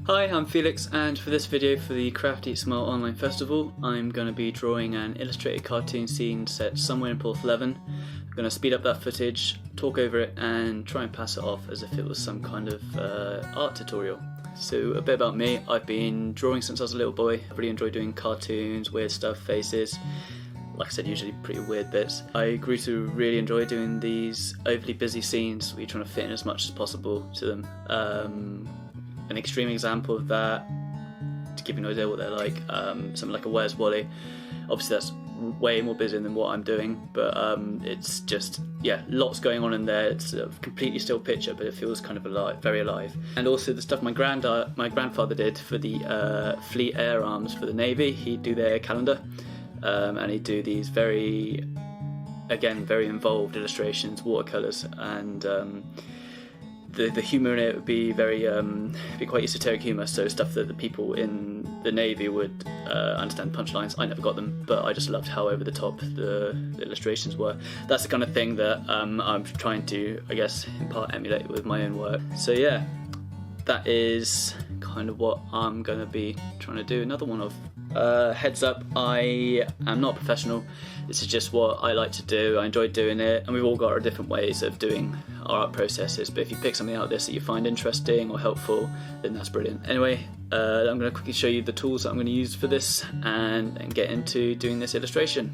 Hi, I'm Felix, and for this video for the Craft Eat Smile online festival I'm going to be drawing an illustrated cartoon scene set somewhere in Porthleven. I'm going to speed up that footage, talk over it and try and pass it off as if it was some kind of art tutorial. So a bit about me, I've been drawing since I was a little boy. I really enjoy doing cartoons, weird stuff, faces. Like I said, usually pretty weird bits. I grew to really enjoy doing these overly busy scenes where you're trying to fit in as much as possible to them. An extreme example of that, to give you an idea what they're like, something like a Where's Wally. Obviously that's way more busy than what I'm doing, but it's just, yeah, lots going on in there. It's a completely still picture, but it feels kind of alive, very alive. And also the stuff my grandfather did for the Fleet Air Arms for the Navy. He'd do their calendar, and he'd do these very involved illustrations, watercolours, and the humour in it would be be quite esoteric humour, so stuff that the people in the Navy would understand punchlines. I never got them, but I just loved how over the top the illustrations were. That's the kind of thing that I'm trying to, I guess, in part emulate with my own work. So yeah, that is kind of what I'm going to be trying to do another one of. Heads up, I am not a professional. This is just what I like to do. I enjoy doing it, and we've all got our different ways of doing our art processes, but if you pick something out of this that you find interesting or helpful, then that's brilliant. Anyway, I'm going to quickly show you the tools that I'm going to use for this and get into doing this illustration.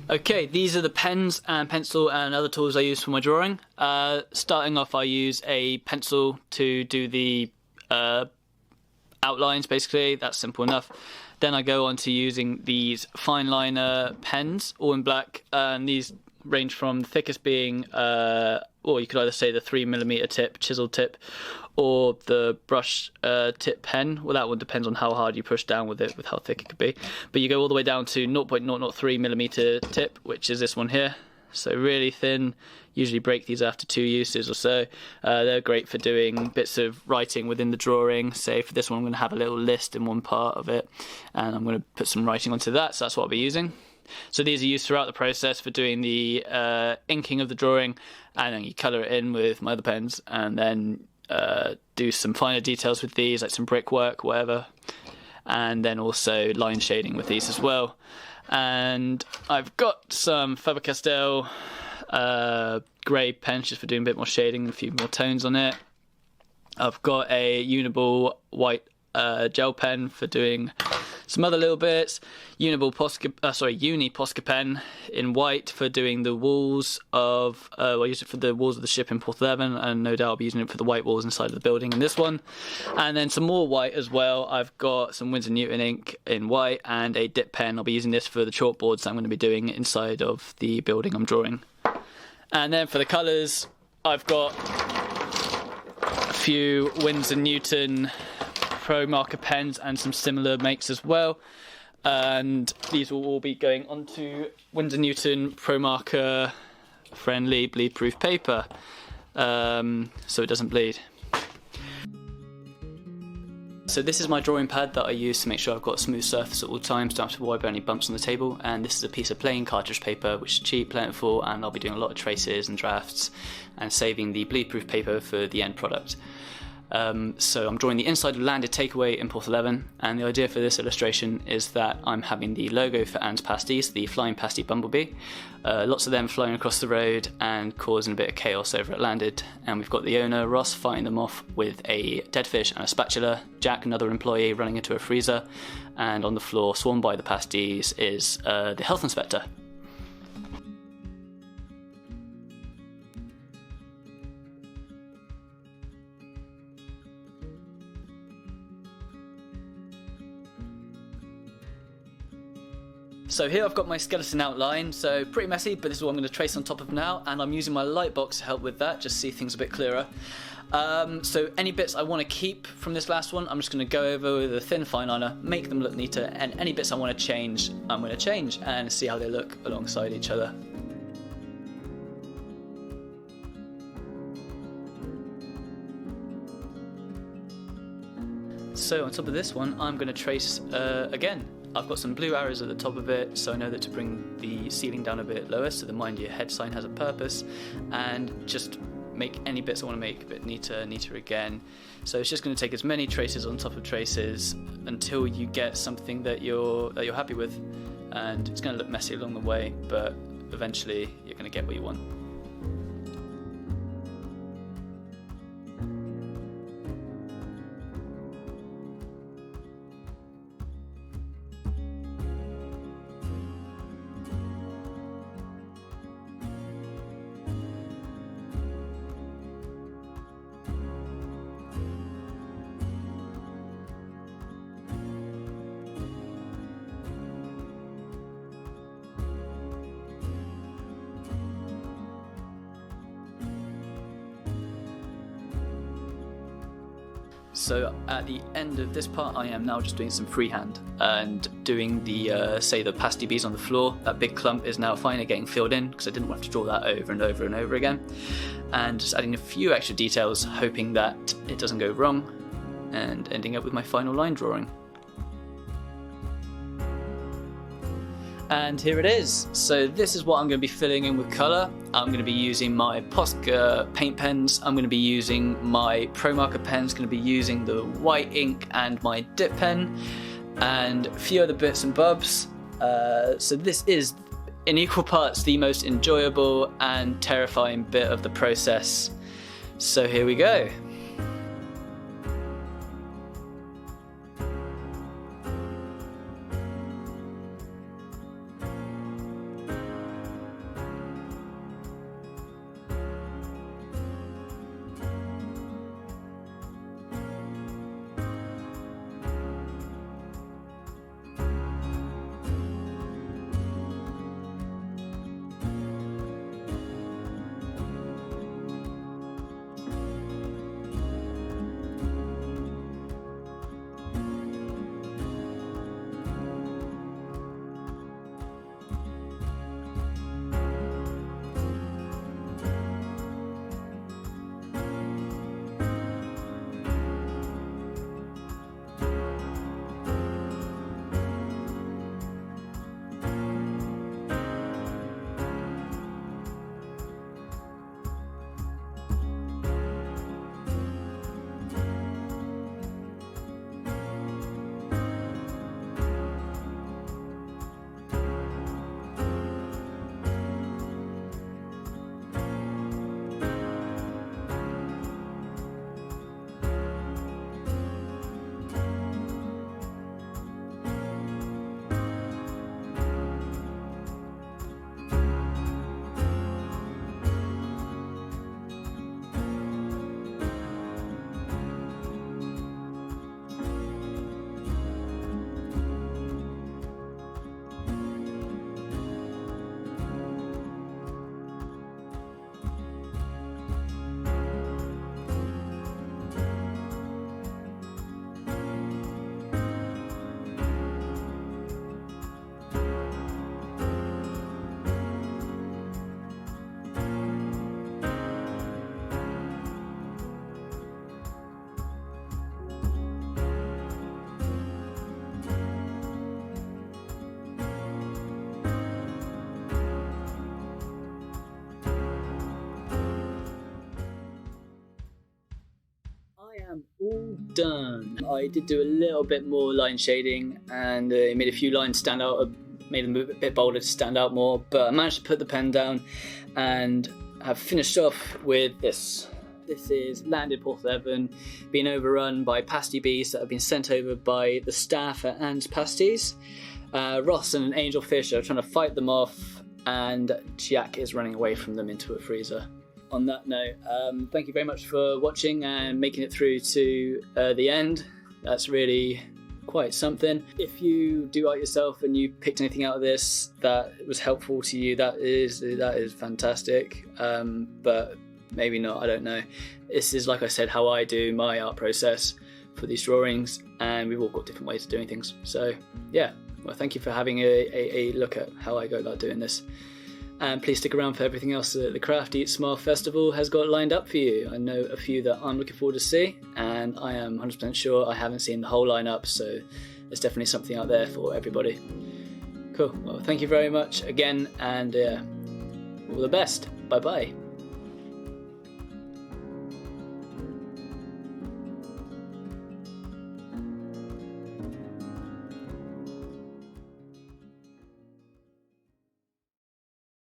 Okay, these are the pens and pencil and other tools I use for my drawing. Starting off, I use a pencil to do the outlines, basically. That's simple enough. Then I go on to using these fine liner pens, all in black, and these range from the thickest being, or you could either say the 3mm tip, chisel tip, or the brush tip pen. Well, that one depends on how hard you push down with it, with how thick it could be. But you go all the way down to 0.003mm tip, which is this one here. So really thin. Usually break these after 2 uses or so. They're great for doing bits of writing within the drawing. Say for this one I'm going to have a little list in one part of it, and I'm going to put some writing onto that, so that's what I'll be using. So these are used throughout the process for doing the inking of the drawing, and then you colour it in with my other pens, and then do some finer details with these, like some brickwork, whatever, and then also line shading with these as well. And I've got some Faber-Castell grey pens just for doing a bit more shading, a few more tones on it. I've got a Uniball white gel pen for doing some other little bits. Uni Posca pen in white for doing the walls of, I used it for the walls of the ship in Porthleven, and no doubt I'll be using it for the white walls inside of the building in this one. And then some more white as well. I've got some Winsor Newton ink in white and a dip pen. I'll be using this for the chalkboards that I'm going to be doing inside of the building I'm drawing. And then for the colours, I've got a few Winsor Newton Pro Marker pens and some similar makes as well, and these will all be going onto Winsor Newton Pro Marker friendly bleed proof paper, so it doesn't bleed. So this is my drawing pad that I use to make sure I've got a smooth surface at all times, don't have to worry about any bumps on the table, and this is a piece of plain cartridge paper which is cheap, plentiful, and I'll be doing a lot of traces and drafts and saving the bleed proof paper for the end product. So I'm drawing the inside of Landed Takeaway in Porthleven, and the idea for this illustration is that I'm having the logo for Anne's Pasties, the flying pasty bumblebee. Lots of them flying across the road and causing a bit of chaos over at Landed, and we've got the owner, Ross, fighting them off with a dead fish and a spatula, Jack, another employee, running into a freezer, and on the floor, swarmed by the pasties, is the health inspector. So here I've got my skeleton outline, so pretty messy, but this is what I'm going to trace on top of now, and I'm using my light box to help with that, just see things a bit clearer. So any bits I want to keep from this last one, I'm just going to go over with a thin fine liner, make them look neater, and any bits I want to change, I'm going to change, and see how they look alongside each other. So on top of this one, I'm going to trace again. I've got some blue arrows at the top of it, so I know that to bring the ceiling down a bit lower, so the mind your head sign has a purpose, and just make any bits I want to make a bit neater again. So it's just going to take as many traces on top of traces until you get something that you're happy with, and it's going to look messy along the way, but eventually you're going to get what you want. So at the end of this part, I am now just doing some freehand and doing the, say, the pasty bees on the floor. That big clump is now finally getting filled in because I didn't want to draw that over and over and over again. And just adding a few extra details, hoping that it doesn't go wrong, and ending up with my final line drawing. And here it is. So this is what I'm going to be filling in with colour. I'm going to be using my Posca paint pens. I'm going to be using my Pro Marker pens. Going to be using the white ink and my dip pen, and a few other bits and bobs. So this is in equal parts the most enjoyable and terrifying bit of the process. So here we go. am all done. I did do a little bit more line shading and made a few lines stand out, made them a bit bolder to stand out more, but I managed to put the pen down and have finished off with this. This is landed Porthleven, being overrun by pasty bees that have been sent over by the staff at Anne's Pasties. Ross and an angelfish are trying to fight them off, and Jack is running away from them into a freezer. On that note, thank you very much for watching and making it through to the end. That's really quite something. If you do art yourself and you picked anything out of this that was helpful to you, that is fantastic. But maybe not, I don't know. This is, like I said, how I do my art process for these drawings, and we've all got different ways of doing things. So yeah, well, thank you for having a look at how I go about doing this. And please stick around for everything else that the Craft Eat Smile Festival has got lined up for you. I know a few that I'm looking forward to see, and I am 100% sure I haven't seen the whole lineup, so there's definitely something out there for everybody. Cool, well, thank you very much again, and all the best. Bye bye.